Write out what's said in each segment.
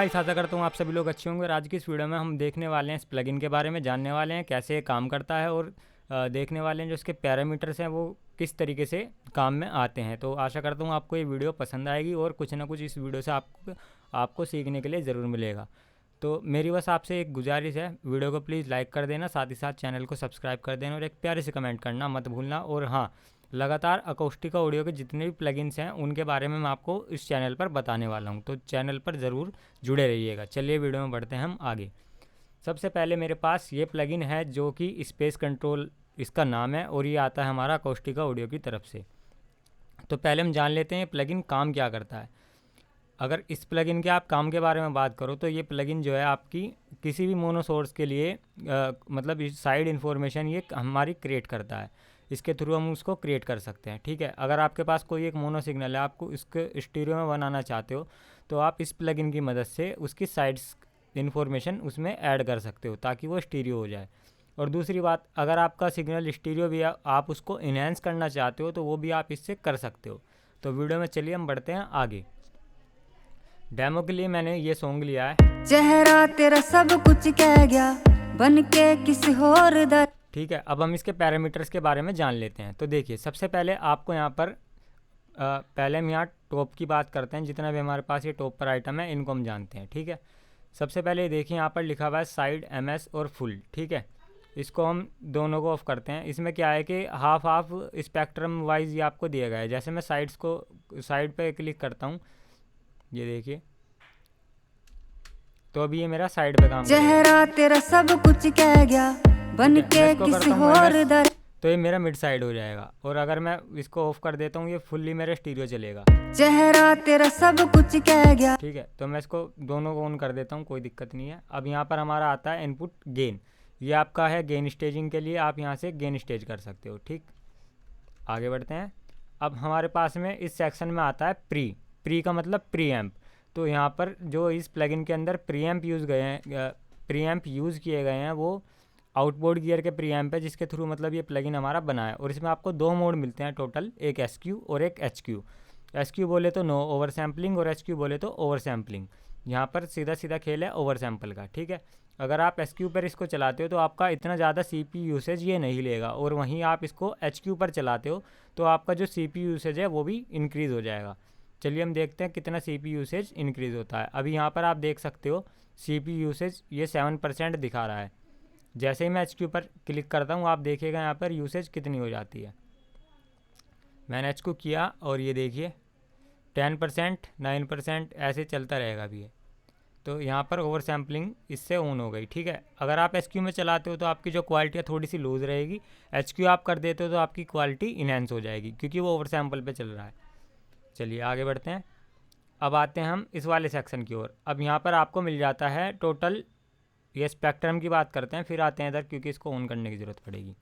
Guys, आशा करता हूँ आप सभी लोग अच्छे होंगे। और आज की इस वीडियो में हम देखने वाले हैं इस प्लगइन के बारे में, जानने वाले हैं कैसे ये काम करता है और देखने वाले हैं जो इसके पैरामीटर्स हैं वो किस तरीके से काम में आते हैं। तो आशा करता हूँ आपको ये वीडियो पसंद आएगी और कुछ ना कुछ इस वीडियो से आपको सीखने के लिए ज़रूर मिलेगा। तो मेरी बस आपसे एक गुजारिश है, वीडियो को प्लीज़ लाइक कर देना, साथ ही साथ चैनल को सब्सक्राइब कर देना और एक प्यारे से कमेंट करना मत भूलना। और हाँ, लगातार अकोस्टिका ऑडियो के जितने भी प्लगइन्स हैं उनके बारे में मैं आपको इस चैनल पर बताने वाला हूं, तो चैनल पर ज़रूर जुड़े रहिएगा। चलिए वीडियो में बढ़ते हैं हम आगे। सबसे पहले मेरे पास ये प्लगइन है जो कि स्पेस कंट्रोल इसका नाम है और ये आता है हमारा अकोस्टिका ऑडियो की तरफ से। तो पहले हम जान लेते हैं ये प्लगइन काम क्या करता है। अगर इस प्लगइन के आप काम के बारे में बात करो तो ये प्लगइन जो है आपकी किसी भी मोनो सोर्स के लिए मतलब साइड इन्फॉर्मेशन ये हमारी क्रिएट करता है। इसके थ्रू हम उसको क्रिएट कर सकते हैं। ठीक है, अगर आपके पास कोई एक मोनो सिग्नल है, आपको इसके स्टीरियो में बनाना चाहते हो तो आप इस प्लगइन की मदद से उसकी साइड्स इन्फॉर्मेशन उसमें ऐड कर सकते हो ताकि वो स्टीरियो हो जाए। और दूसरी बात, अगर आपका सिग्नल स्टीरियो भी आप उसको इन्हेंस करना चाहते हो तो वो भी आप इससे कर सकते हो। तो वीडियो में चलिए हम बढ़ते हैं आगे। डेमो के लिए मैंने ये सॉन्ग लिया है, चेहरा तेरा सब कुछ कह गया बन के किसी और दा। ठीक है, अब हम इसके पैरामीटर्स के बारे में जान लेते हैं। तो देखिए, सबसे पहले आपको यहाँ पर पहले हम यहाँ टॉप की बात करते हैं। जितना भी हमारे पास ये टॉप पर आइटम है इनको हम जानते हैं। ठीक है, सबसे पहले देखिए यहाँ पर लिखा हुआ है साइड, MS और फुल। ठीक है, इसको हम दोनों को ऑफ करते हैं। इसमें क्या है कि हाफ हाफ स्पेक्ट्रम वाइज ये आपको दिया गया है। जैसे मैं साइड्स को साइड पे क्लिक करता हूँ, ये देखिए, तो अभी ये मेरा साइड पे काम चेहरा तेरा सब कुछ कह गया बन के किसी और दा। तो ये मेरा मिड साइड हो जाएगा। और अगर मैं इसको ऑफ कर देता हूँ ये फुल्ली मेरा स्टीरियो चलेगा। चेहरा तेरा सब कुछ कह गया। ठीक है, तो मैं इसको दोनों को ऑन कर देता हूँ, कोई दिक्कत नहीं है। अब यहाँ पर हमारा आता है इनपुट गेन। ये आपका है गेन स्टेजिंग के लिए, आप यहाँ से गेन स्टेज कर सकते हो। ठीक, आगे बढ़ते हैं। अब हमारे पास में इस सेक्शन में आता है प्री का मतलब प्री एम्प। तो यहाँ पर जो इस प्लगइन के अंदर प्री एम्प यूज़ किए गए हैं वो आउटबोर्ड गियर के प्री एम्प है, जिसके थ्रू मतलब ये प्लगइन हमारा बना है। और इसमें आपको दो मोड मिलते हैं टोटल, एक SQ और एक HQ। SQ बोले तो नो ओवर सैम्पलिंग और HQ बोले तो ओवर सैम्पलिंग। यहाँ पर सीधा सीधा खेल है ओवर सैम्पल का। ठीक है, अगर आप SQ पर इसको चलाते हो तो आपका इतना ज़्यादा CPU यूसेज ये नहीं लेगा, और वहीं आप इसको HQ पर चलाते हो तो आपका जो CPU यूसेज है वो भी इंक्रीज़ हो जाएगा। चलिए हम देखते हैं कितना CPU यूसेज इंक्रीज़ होता है। अभी यहाँ पर आप देख सकते हो CPU यूसेज ये 7% दिखा रहा है। जैसे ही मैं HQ पर क्लिक करता हूँ आप देखिएगा यहाँ पर यूसेज कितनी हो जाती है। मैंने HQ किया और ये देखिए 10%, 9% ऐसे चलता रहेगा अभी ये। तो यहाँ पर ओवर सैम्पलिंग इससे ऑन हो गई। ठीक है, अगर आप SQ में चलाते हो तो आपकी जो क्वालिटी है थोड़ी सी लूज़ रहेगी। HQ आप कर देते हो तो आपकी क्वालिटी इन्हेंस हो जाएगी क्योंकि वो ओवर सैम्पल पे चल रहा है। चलिए आगे बढ़ते हैं। अब आते हैं हम इस वाले सेक्शन की ओर। अब यहाँ पर आपको मिल जाता है टोटल, ये स्पेक्ट्रम की बात करते हैं फिर आते हैं इधर क्योंकि इसको ऑन करने की ज़रूरत पड़ेगी।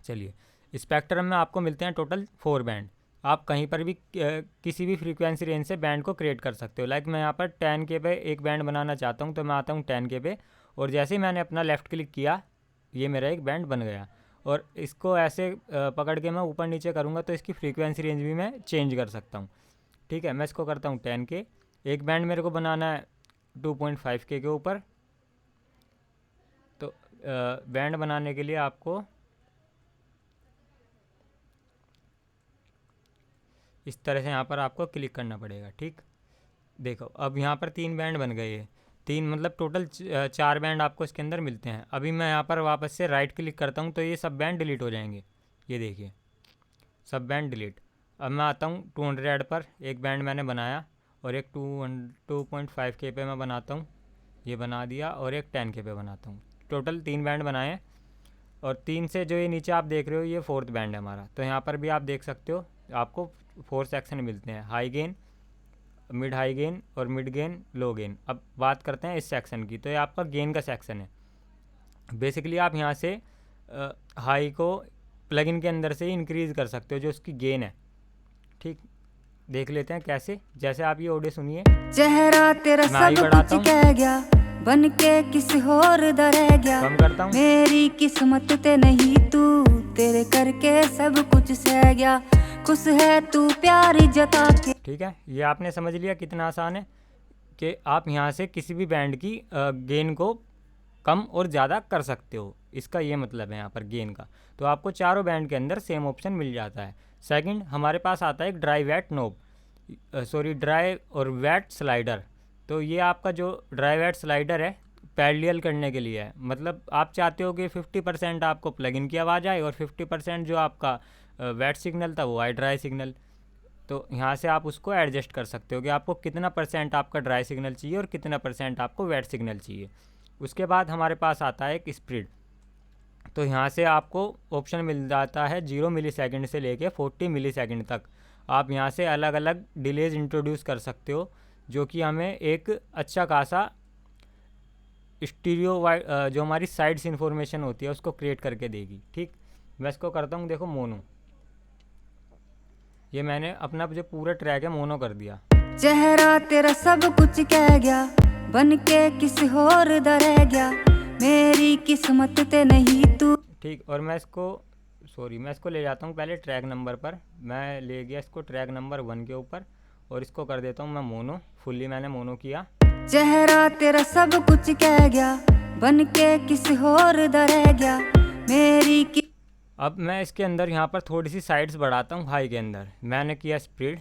चलिए, स्पेक्ट्रम में आपको मिलते हैं टोटल 4 बैंड। आप कहीं पर भी किसी भी फ्रीक्वेंसी रेंज से बैंड को क्रिएट कर सकते हो। लाइक मैं यहाँ पर 10K पे एक बैंड बनाना चाहता हूँ तो मैं आता हूँ 10K पे, और जैसे ही मैंने अपना लेफ़्ट क्लिक किया ये मेरा एक बैंड बन गया। और इसको ऐसे पकड़ के मैं ऊपर नीचे करूँगा तो इसकी फ्रीक्वेंसी रेंज भी मैं चेंज कर सकता हूँ। ठीक है, मैं इसको करता हूँ 10K। एक बैंड मेरे को बनाना है 2.5K के ऊपर। तो बैंड बनाने के लिए आपको इस तरह से यहाँ पर आपको क्लिक करना पड़ेगा। ठीक, देखो अब यहाँ पर 3 बैंड बन गए हैं। 3 मतलब टोटल 4 बैंड आपको इसके अंदर मिलते हैं। अभी मैं यहाँ पर वापस से राइट क्लिक करता हूँ तो ये सब बैंड डिलीट हो जाएंगे। ये देखिए सब बैंड डिलीट। अब मैं आता हूँ 200 पर, एक बैंड मैंने बनाया और एक 2.5K पे मैं बनाता हूँ, ये बना दिया, और एक 10K पे बनाता हूँ। टोटल 3 बैंड बनाए और 3 से जो ये नीचे आप देख रहे हो ये 4th बैंड है हमारा। तो यहाँ पर भी आप देख सकते हो आपको 4 सेक्शन मिलते हैं, high gain, mid high gain और मिड गेन, लो गेन। अब बात करते हैं इस सेक्शन की। तो ये आपका गेन का सेक्शन है। बेसिकली आप यहाँ से हाई को प्लगइन के अंदर से ही इंक्रीज़ कर सकते हो जो उसकी गेन है। ठीक, देख लेते हैं कैसे। जैसे आप ये ऑडियो सुनिए, चेहरा तेरा सब कुछ कह गया बन के किसी और दा रह गया। कम करता हूँ, मेरी किस्मत ते नहीं तू तेरे करके सब कुछ सह गया। खुश है तू प्यार जता के। ठीक है, ये आपने समझ लिया कितना आसान है। कि आप यहाँ से किसी भी बैंड की गेन को कम और ज़्यादा कर सकते हो, इसका ये मतलब है यहाँ पर गेन का। तो आपको चारों बैंड के अंदर सेम ऑप्शन मिल जाता है। सेकंड हमारे पास आता है एक ड्राई वेट नोब, ड्राई और वेट स्लाइडर। तो ये आपका जो ड्राई वेट स्लाइडर है पैरेलल करने के लिए है, मतलब आप चाहते हो कि 50% आपको प्लगइन की आवाज़ आए और 50% जो आपका वेट सिग्नल था वो आए ड्राई सिग्नल। तो यहाँ से आप उसको एडजस्ट कर सकते हो कि आपको कितना परसेंट आपका ड्राई सिग्नल चाहिए और कितना परसेंट आपको वेट सिग्नल चाहिए। उसके बाद हमारे पास आता है एक स्प्लिट। तो यहाँ से आपको ऑप्शन मिल जाता है 0 मिलीसेकंड से लेके 40 मिलीसेकंड तक। आप यहाँ से अलग अलग डिलेज इंट्रोड्यूस कर सकते हो, जो कि हमें एक अच्छा खासा स्टीरियो जो हमारी साइड्स इन्फॉर्मेशन होती है उसको क्रिएट करके देगी। ठीक, मैं इसको करता हूँ, देखो मोनो। ये मैंने अपना जो पूरा ट्रैक है मोनो कर दिया। चेहरा तेरा सब कुछ कह गया, बन के किसी और दा रह गया, मेरी किस्मत ते नहीं तू। ठीक, और मैं इसको ले जाता हूँ पहले ट्रैक नंबर पर। मैं ले गया इसको ट्रैक नंबर 1 के ऊपर और इसको कर देता हूँ मैं मोनो। फुल्ली मैंने मोनो किया। चेहरा तेरा सब कुछ कह गया, बन के किसी और दा रह गया, मेरी की। अब मैं इसके अंदर यहाँ पर थोड़ी सी साइड्स बढ़ाता हूँ हाई के अंदर। मैंने किया स्पीड,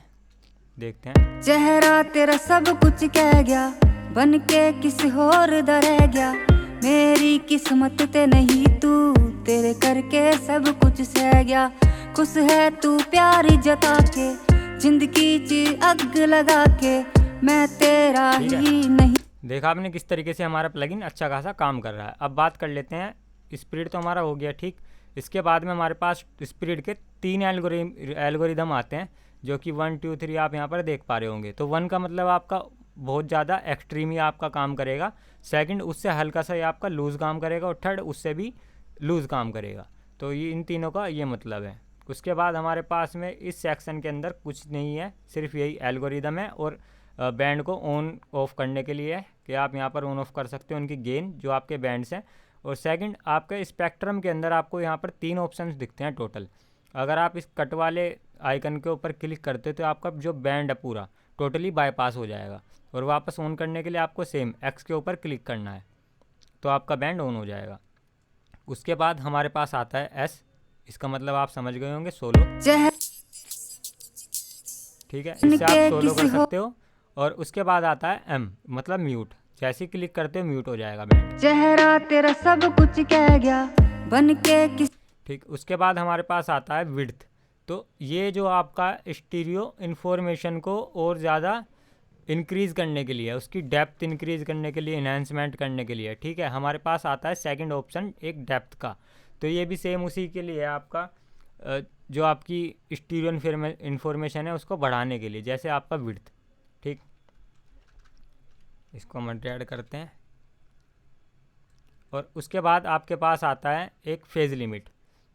देखते हैं। चेहरा तेरा सब कुछ कह गया, बन के किसी और दा रह गया, मेरी किस्मत ते नहीं तू, तेरे करके सब कुछ सह गया, खुश है तू प्यार जता के, जिंदगी ची अग लगा के, मैं तेरा ही नहीं। देखा आपने किस तरीके से हमारा प्लगइन अच्छा खासा काम कर रहा है। अब बात कर लेते हैं, स्पीड तो हमारा हो गया। ठीक, इसके बाद में हमारे पास स्पीड के 3 एल्गोरिदम आते हैं, जो कि 1 2 3 आप यहाँ पर देख पा रहे होंगे। तो 1 का मतलब आपका बहुत ज़्यादा एक्सट्रीम ही आपका काम करेगा, सेकंड उससे हल्का सा ये आपका लूज़ काम करेगा, और थर्ड उससे भी लूज़ काम करेगा। तो ये इन तीनों का ये मतलब है। उसके बाद हमारे पास में इस सेक्शन के अंदर कुछ नहीं है, सिर्फ यही एल्गोरिदम है, और बैंड को ऑन ऑफ करने के लिए है कि आप यहाँ पर ऑन ऑफ कर सकते हो उनकी गेन जो आपके बैंड्स हैं। और सेकंड आपके स्पेक्ट्रम के अंदर आपको यहाँ पर 3 ऑप्शंस दिखते हैं टोटल। अगर आप इस कट वाले आइकन के ऊपर क्लिक करते हो तो आपका जो बैंड है पूरा टोटली बाईपास हो जाएगा, और वापस ऑन करने के लिए आपको सेम एक्स के ऊपर क्लिक करना है, तो आपका बैंड ऑन हो जाएगा। उसके बाद हमारे पास आता है एस, इसका मतलब आप समझ गए होंगे, सोलो। ठीक है, इससे आप सोलो कर सकते हो। और उसके बाद आता है एम, मतलब म्यूट। जैसे ही क्लिक करते हो म्यूट हो जाएगा बैंड। चेहरा तेरा सब कुछ कह गया, बन के किस। ठीक, उसके बाद हमारे पास आता है विड्थ। तो ये जो आपका स्टीरियो इन्फॉर्मेशन को और ज़्यादा इंक्रीज़ करने के लिए, उसकी डेप्थ इंक्रीज़ करने के लिए, इन्हेंसमेंट करने के लिए, ठीक है, हमारे पास आता है सेकंड ऑप्शन एक डेप्थ का। तो ये भी सेम उसी के लिए है आपका, जो आपकी स्टीरियो इन्फॉर्मेशन है उसको बढ़ाने के लिए, जैसे आपका विड्थ। ठीक, इसको हम ऐड करते हैं। और उसके बाद आपके पास आता है एक फेज़ लिमिट।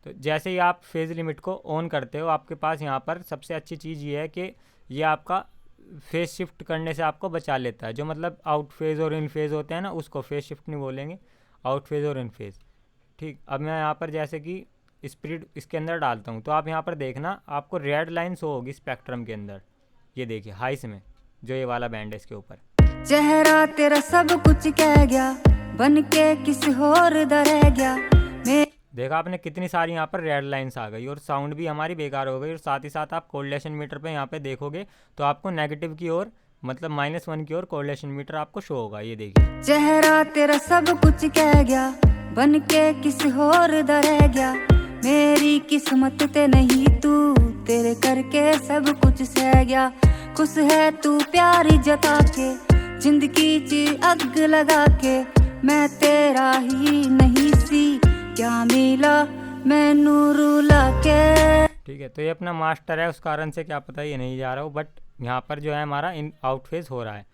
तो जैसे ही आप फेज़ लिमिट को ऑन करते हो, आपके पास यहाँ पर सबसे अच्छी चीज़ ये है कि ये आपका फेज़ शिफ्ट करने से आपको बचा लेता है। जो मतलब आउट फेज़ और इन फेज़ होते हैं ना, उसको फेज़ शिफ्ट नहीं बोलेंगे, आउट फेज़ और इन फेज़। ठीक, अब मैं यहाँ पर जैसे कि स्पीड इसके अंदर डालता हूँ, तो आप यहाँ पर देखना आपको रेड लाइन शो होगी स्पेक्ट्रम के अंदर। ये देखिए हाइस में जो ये वाला बैंड है इसके ऊपर। चेहरा तेरा सब कुछ कह गया, बन के किसी और दा रह गया। देखा आपने कितनी सारी यहाँ पर रेड लाइंस आ गई, और साउंड भी हमारी बेकार हो गई। और साथ ही साथ आप कोरिलेशन मीटर पे यहाँ पे देखोगे तो आपको नेगेटिव की ओर, मतलब -1 की ओर कोरिलेशन मीटर आपको शो होगा। ये देखिए, चेहरा तेरा सब कुछ कह गया, बन के किसी और दा रह गया, मेरी किस्मत ते नहीं तू, तेरे करके सब कुछ सह गया, खुश है तू प्यार जता के, जिंदगी ची अग लगा के, मैं तेरा ही नहीं सी, क्या मिला मैनू रुला के। ठीक है, तो ये अपना मास्टर है, उस कारण से क्या पता ये नहीं जा रहा हो, बट यहाँ पर जो है हमारा इन आउट फेज हो रहा है,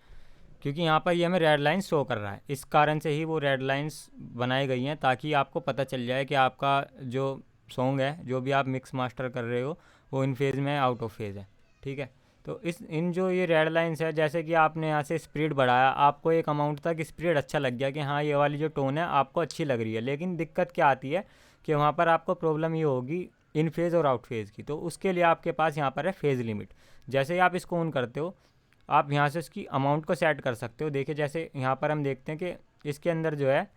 क्योंकि यहाँ पर ये हमें रेड लाइन शो कर रहा है। इस कारण से ही वो रेड लाइंस बनाई गई हैं, ताकि आपको पता चल जाए कि आपका जो सॉन्ग है, जो भी आप मिक्स मास्टर कर रहे हो, वो इन फेज़ में आउट ऑफ फेज़ है। ठीक है, तो इन जो ये रेड लाइंस है, जैसे कि आपने यहाँ से स्पीड बढ़ाया, आपको एक अमाउंट तक स्पीड अच्छा लग गया कि हाँ ये वाली जो टोन है आपको अच्छी लग रही है, लेकिन दिक्कत क्या आती है कि वहाँ पर आपको प्रॉब्लम ये होगी इन फेज़ और आउट फेज़ की। तो उसके लिए आपके पास यहाँ पर है फेज़ लिमिट। जैसे ही आप इसको ऑन करते हो, आप यहाँ से उसकी अमाउंट को सेट कर सकते हो। देखिए जैसे यहाँ पर हम देखते हैं कि इसके अंदर जो है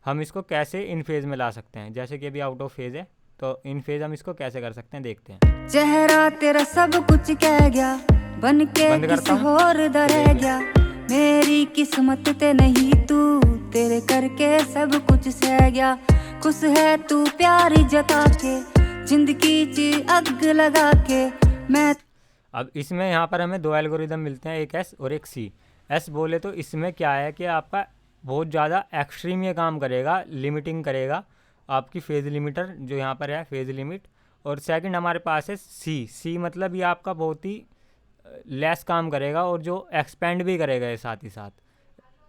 हम इसको कैसे इन फेज़ में ला सकते हैं। जैसे कि अभी आउट ऑफ फेज़ है, तो इन फेज़ हम इसको कैसे कर सकते हैं देखते हैं। चेहरा तेरा सब कुछ कह गया, बन के बंद किस करता हूँ। और दा रह गया। मेरी किस्मत ते नहीं तू, तेरे करके सब कुछ सह गया। खुश है तू प्यार जता के, जिंदगी ची अग लगा के। मैं अब इसमें यहाँ पर हमें 2 एल्गोरिदम मिलते हैं, एक एस और एक सी। एस बोले तो इसमें क्या है कि आपका बहुत ज़्यादा एक्सट्रीम ये काम करेगा, लिमिटिंग करेगा आपकी फेज़ लिमिटर जो यहाँ पर है फेज़ लिमिट। और सेकंड हमारे पास है सी। सी मतलब ये आपका बहुत ही लेस काम करेगा और जो एक्सपेंड भी करेगा ये साथ ही साथ।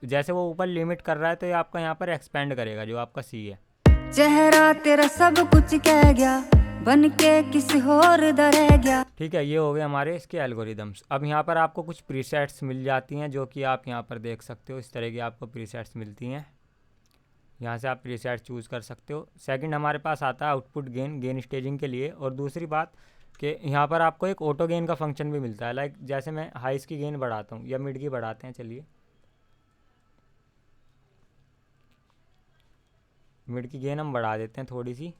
जैसे वो ऊपर लिमिट कर रहा है तो ये आपका यहाँ पर एक्सपेंड करेगा जो आपका सी है। चेहरा तेरा सब कुछ कह गया, बन के किस और दा रह गया। ठीक है, ये हो गए हमारे इसके एल्गोरिदम्स। अब यहाँ पर आपको कुछ प्रीसेट्स मिल जाती हैं जो कि आप यहाँ पर देख सकते हो। इस तरह की आपको प्रीसेट्स मिलती हैं, यहाँ से आप प्रीसेट चूज़ कर सकते हो। सेकंड हमारे पास आता है आउटपुट गेन, गेन स्टेजिंग के लिए। और दूसरी बात कि यहाँ पर आपको एक ऑटो गेन का फंक्शन भी मिलता है। लाइक जैसे मैं हाइस की गेन बढ़ाता हूँ या मिड की बढ़ाते हैं, चलिए मिड की गेन हम बढ़ा देते हैं थोड़ी सी,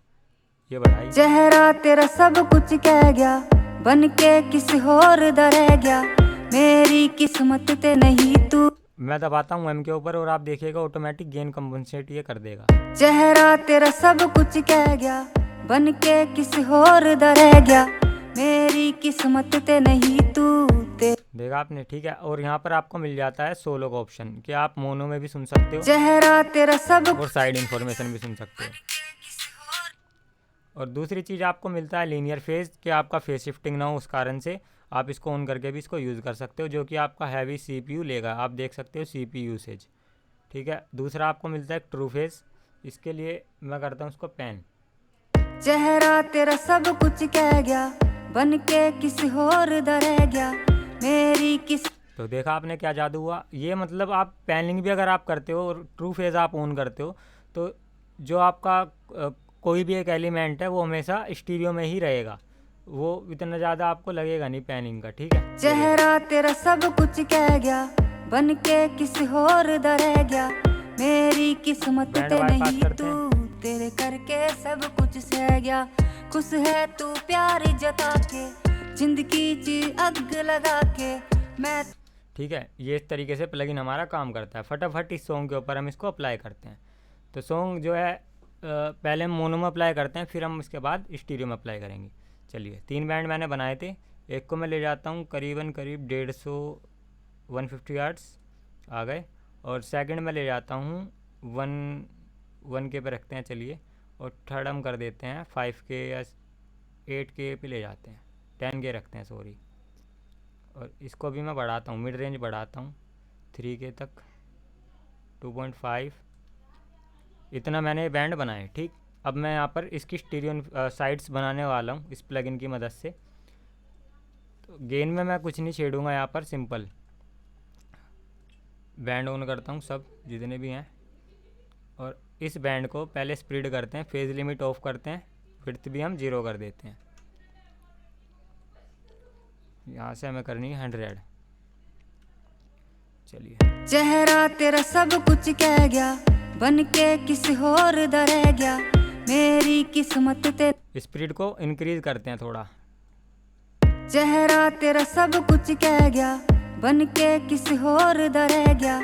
ये बढ़ाई। चेहरा तेरा सब कुछ कह गया, बन के किस और दा रह गया। मेरी किस्मत ते नहीं तू। मैं दबाता हूँ एम के ऊपर और आप देखिएगा ऑटोमेटिक गेन कंपनसेट ये कर देगा। चेहरा तेरा सब कुछ कह गया, बन के किस और दा रह गया। मेरी किस्मत ते नहीं तू ते। देखा आपने, ठीक है। और यहाँ पर आपको मिल जाता है सोलो का ऑप्शन कि आप मोनो में भी सुन सकते हो चेहरा तेरा सब और साइड इन्फॉर्मेशन भी सुन सकते हो। और दूसरी चीज़ आपको मिलता है लीनियर फेज़ कि आपका फेस शिफ्टिंग ना हो, उस कारण से आप इसको ऑन करके भी इसको यूज़ कर सकते हो, जो कि आपका हैवी CPU लेगा। आप देख सकते हो CPU यूसेज, ठीक है। दूसरा आपको मिलता है ट्रू फेस, इसके लिए मैं करता हूँ उसको पैन। चेहरा तेरा सब कुछ कह गया, बन के किस और दा रह गया। मेरी किस तो देखा आपने क्या जादू हुआ। ये मतलब आप पैनलिंग भी अगर आप करते हो और ट्रू फेज़ आप ऑन करते हो तो जो आपका कोई भी एक एलिमेंट है वो हमेशा स्टीरियो में ही रहेगा, वो इतना ज़्यादा आपको लगेगा नहीं पैनिंग का, ठीक है। चेहरा तेरा सब कुछ कह गया, बन के किस और दा रह गया। मेरी किस्मत बैंड ते बाईपास नहीं करते तू, तेरे करके सब कुछ सह गया। खुश है तू प्यार जता के, जिंदगी ची अग लगा के। मैं ठीक है, ये इस तरीके से प्लगइन हमारा काम करता है। फटाफट इस सॉन्ग के ऊपर हम इसको अप्लाई करते हैं। तो सॉन्ग जो है पहले हम मोनो में अप्लाई करते हैं, फिर हम इसके बाद स्टीरियो में अप्लाई करेंगे। चलिए 3 बैंड मैंने बनाए थे, एक को मैं ले जाता हूँ करीब 150 यार्ड्स आ गए। और सेकंड में ले जाता हूँ 1K पे रखते हैं चलिए। और थर्ड हम कर देते हैं 5K या 8K पे ले जाते हैं, 10K रखते हैं सॉरी। और इसको भी मैं बढ़ाता हूँ, मिड रेंज बढ़ाता हूँ 3K तक, 2.5। इतना मैंने बैंड बनाए, ठीक। अब मैं यहाँ पर इसकी स्टीरियो साइड्स बनाने वाला हूँ इस प्लगइन की मदद से। तो गेन में मैं कुछ नहीं छेड़ूंगा, यहाँ पर सिंपल बैंड ऑन करता हूँ सब जितने भी हैं। और इस बैंड को पहले स्प्लिट करते हैं, फेज़ लिमिट ऑफ करते हैं, विड्थ भी हम 0 कर देते हैं। यहाँ से हमें करनी है 100। चलिए चेहरा तेरा सब कुछ कह गया, बन के किस और दा रह गया। मेरी किस्मत ते स्पीड को इंक्रीज करते हैं थोड़ा। चेहरा तेरा सब कुछ कह गया, बन के किस और दा रह गया।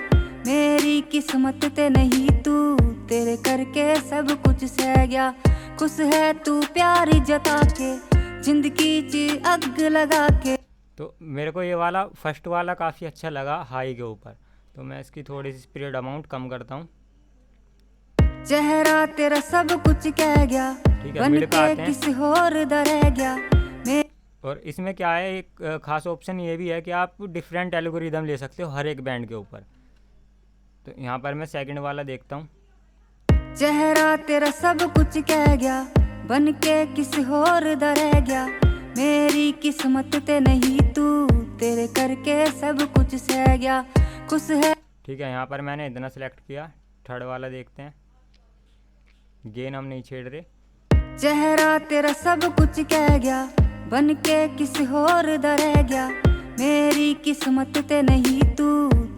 मेरी किस्मत ते नहीं तू, तेरे करके सब कुछ सह गया। खुश है तू प्यार जता के, जिंदगी ची अग लगा के। तो मेरे को ये वाला फर्स्ट वाला काफ़ी अच्छा लगा हाई के ऊपर, तो मैं इसकी थोड़ी सी स्पीड अमाउंट कम करता हूँ। चेहरा तेरा सब कुछ कह गया, ठीक है, बन मिड पे आते के हैं। किस और दा रह गया। और इसमें क्या है, एक खास ऑप्शन ये भी है कि आप डिफरेंट एल्गोरिदम ले सकते हो हर एक बैंड के ऊपर। तो यहाँ पर मैं सेकंड वाला देखता हूँ। चेहरा तेरा सब कुछ कह गया, बन के किस और दा रह गया। मेरी किस्मत ते नहीं तू, तेरे करके सब कुछ सह गया। खुश है, ठीक है, यहाँ पर मैंने इतना सेलेक्ट किया। थर्ड वाला देखते हैं, गेन हम नहीं छेड़ रहे। चेहरा तेरा सब कुछ कह गया, बन के किस और दा रह गया। मेरी किस्मत ते नहीं तू,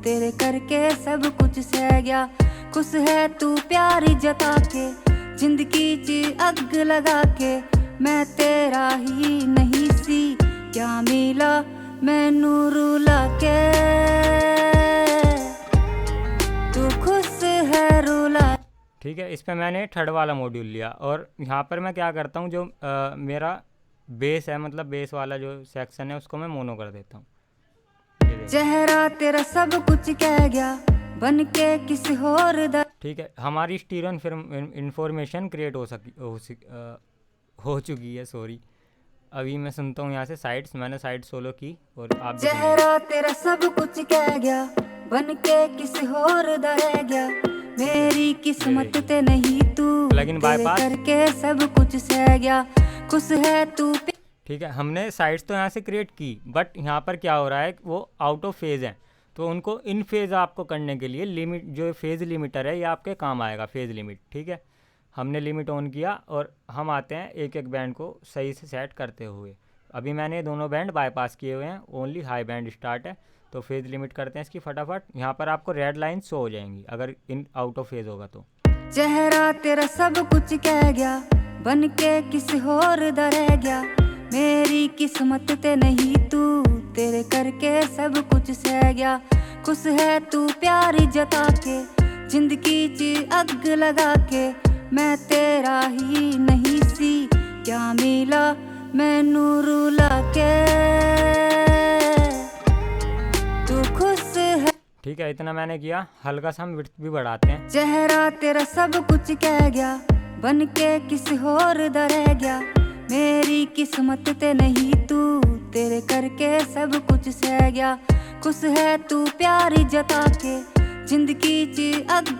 तेरे करके सब कुछ सह गया। खुश है तू प्यार जता के, जिंदगी च अग लगा के, मैं तेरा ही नहीं सी, क्या मिला मैनू रुला के, तू खुश है रुला। ठीक है, इस पे मैंने थर्ड वाला मॉड्यूल लिया और यहाँ पर मैं क्या करता हूँ, जो मेरा बेस है, मतलब बेस वाला जो सेक्शन है उसको मैं मोनो कर देता हूँ। चेहरा तेरा सब कुछ कह गया, बन के किसी और दा। ठीक है, हमारी स्टीरियो इन्फॉर्मेशन क्रिएट हो चुकी है, सॉरी। अभी मैं सुनता हूँ यहाँ से साइड्स, मैंने साइड सोलो की और आप चेहरा तेरा सब कुछ कह गया, बन के किसी और दा रह गया, मेरी किस्मत ते नहीं तू, प्लगइन बाईपास करके सब कुछ सह गया। खुश है तू। ठीक है, हमने साइड्स तो यहाँ से क्रिएट की, बट यहाँ पर क्या हो रहा है, वो आउट ऑफ फेज़ है, तो उनको इन फेज़ आपको करने के लिए लिमिट, जो फेज़ लिमिटर है ये आपके काम आएगा, फेज़ लिमिट। ठीक है, हमने लिमिट ऑन किया और हम आते हैं एक एक बैंड को सही से सेट करते हुए। अभी मैंने दोनों बैंड बाईपास किए हुए हैं, ओनली हाई बैंड स्टार्ट है, तो फेज़ लिमिट करते हैं इसकी फटाफट। यहाँ पर आपको रेड लाइन शो हो जाएंगी अगर इन आउट ऑफ फेज़ होगा तो। चेहरा तेरा सब कुछ कह गया, बन के किसी और दा रह गया, मेरी किस्मत ते नहीं तू, तेरे करके सब कुछ सह गया। खुश है तू प्यार जता के, जिंदगी च अग लगा के, मैं तेरा ही नहीं सी, क्या मिला मैनू रुला के, तू खुश है। ठीक है, इतना मैंने किया, हल्का सा हम विड्थ भी बढ़ाते हैं। चेहरा तेरा सब कुछ कह गया, बन के किसी और दा रह गया, मेरी किस्मत ते नहीं तू, तेरे करके सब कुछ सह गया। खुश है तू प्यार जता के, जिंदगी च अग।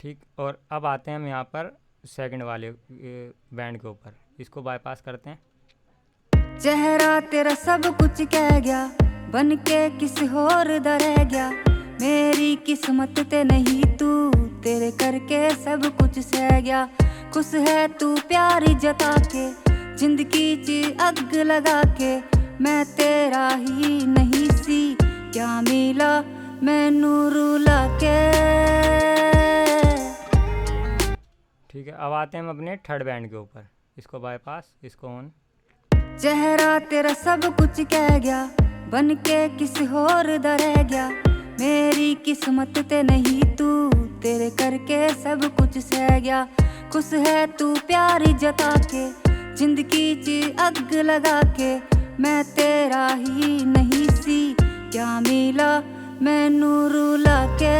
ठीक, और अब आते हैं हम यहाँ पर सेकंड वाले बैंड के ऊपर, इसको बाईपास करते हैं। चेहरा तेरा सब कुछ कह गया, बन के किसी और दा रह गया, मेरी किस्मत ते नहीं तू, तेरे करके सब कुछ सह गया। खुश है तू प्यार जता के, जिंदगी च अग लगा के, मैं तेरा ही नहीं सी, क्या मिला मैनू रुला के। ठीक है, अब आते हैं हम अपने थर्ड बैंड के ऊपर, इसको बाईपास, इसको ऑन। चेहरा तेरा सब कुछ कह गया, बन के किसी और दा रह गया, मेरी किस्मत ते नहीं तू, तेरे करके सब कुछ सह गया। खुश है तू प्यार जता के, जिंदगी च अग लगा के, मैं तेरा ही नहीं सी, क्या मिला मैनू रुला के।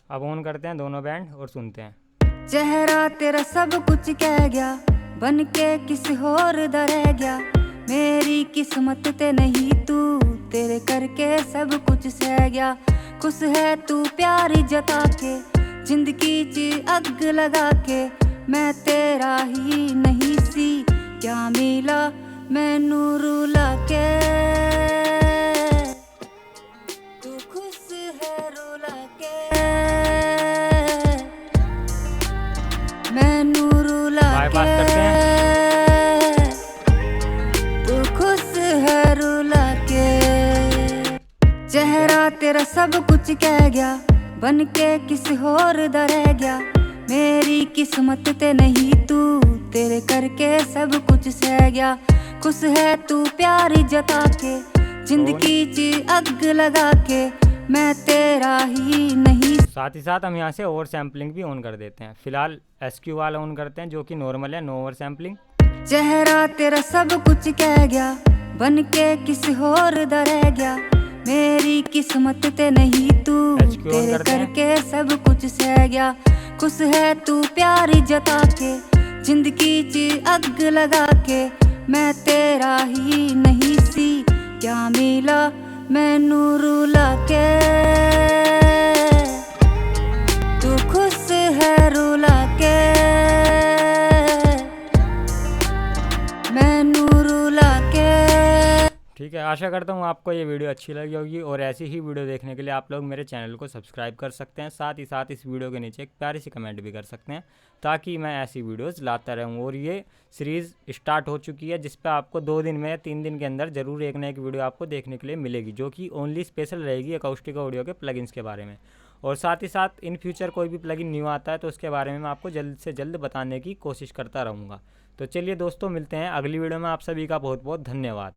अब ऑन करते हैं दोनों बैंड और सुनते हैं। चेहरा तेरा सब कुछ कह गया, बन के किसी और दा रह गया, मेरी किस्मत ते नहीं तू, तेरे करके सब कुछ सह गया। खुश है तू प्यार जता के, जिंदगी च अग लगा के, मैं तेरा ही नहीं सी, क्या मिला मैनू रुला के, तू खुश है रुला के, मैनू रुला बाईपास करते के, तू खुश है रुला के। चेहरा तेरा सब कुछ कह गया, बन के किसी और दा रह गया, मेरी किस्मत ते नहीं तू, तेरे करके सब कुछ सह गया। खुश है तू प्यार जता के, जिंदगी च अग लगा के, मैं तेरा ही नहीं। साथ ही साथ हम यहाँ से ओवर सैम्पलिंग भी ऑन कर देते हैं। फिलहाल SQ वाला ऑन करते हैं, जो कि नॉर्मल है, नो ओवर सैम्पलिंग। चेहरा तेरा सब कुछ कह गया, बन के किसी और दा रह गया, मेरी किस्मत ते नहीं तू, तेरे करके सब कुछ सह गया। खुश है तू प्यार जता के, जिंदगी च अग लगा के, मैं तेरा ही नहीं सी, क्या मिला मैनू रुला के, तू खुश है रुला के, मैनू रुला के। ठीक है, आशा करता हूँ आपको ये वीडियो अच्छी लगी होगी, और ऐसी ही वीडियो देखने के लिए आप लोग मेरे चैनल को सब्सक्राइब कर सकते हैं। साथ ही साथ इस वीडियो के नीचे एक प्यारी सी कमेंट भी कर सकते हैं, ताकि मैं ऐसी वीडियोस लाता रहूँ। और ये सीरीज़ स्टार्ट हो चुकी है, जिस पर आपको 2 दिन में या 3 दिन के अंदर ज़रूर एक ना एक वीडियो आपको देखने के लिए मिलेगी, जो कि ओनली स्पेशल रहेगी अकाउस्टिक ऑडियो के प्लगइन्स के बारे में। और साथ ही साथ इन फ्यूचर कोई भी प्लगइन न्यू आता है तो उसके बारे में मैं आपको जल्द से जल्द बताने की कोशिश करता रहूँगा। तो चलिए दोस्तों, मिलते हैं अगली वीडियो में। आप सभी का बहुत बहुत धन्यवाद।